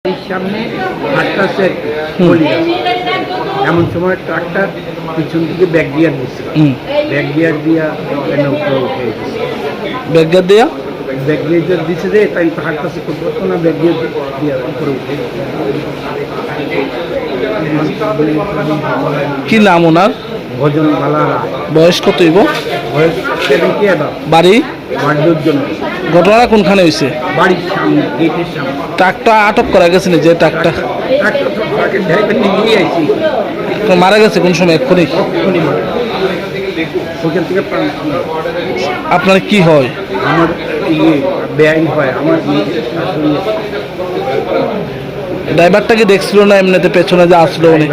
এই সামনে হাঁটতেছে এমন সময় ট্রাকটার পিছন থেকে ব্যাক গিয়ার দিচ্ছে। ব্যাক গিয়ার দিয়া উপরে উঠে গেছে। ব্যাক গিয়ার দিয়া ব্যাক গিয়ার দিচ্ছে যে তাই তো হাঁটতেছে করতে পারতো না, ব্যাক গিয়ার দিয়া উপরে উঠে গেছে। কি নাম ওনার? ভজন বালারা। বয়স কত হইব? বয়স 70 বাড়ি? বাড়ির জন্য। ঘটনা কোনখানে হয়েছে? বাড়ির সামনে, গেটের সামনে। ট্রাকটা আটক করা গেছে না? যে ট্রাকটা নিয়ে আইছি, মারা গেছে কোন সময়? এক্ষুনি ওখান থেকে আপনার কি হয়? আমার বেআইন হয়। আমার ড্রাইভারটাকে দেখছিল না এমনিতে পেছনে যে আসলো উনি?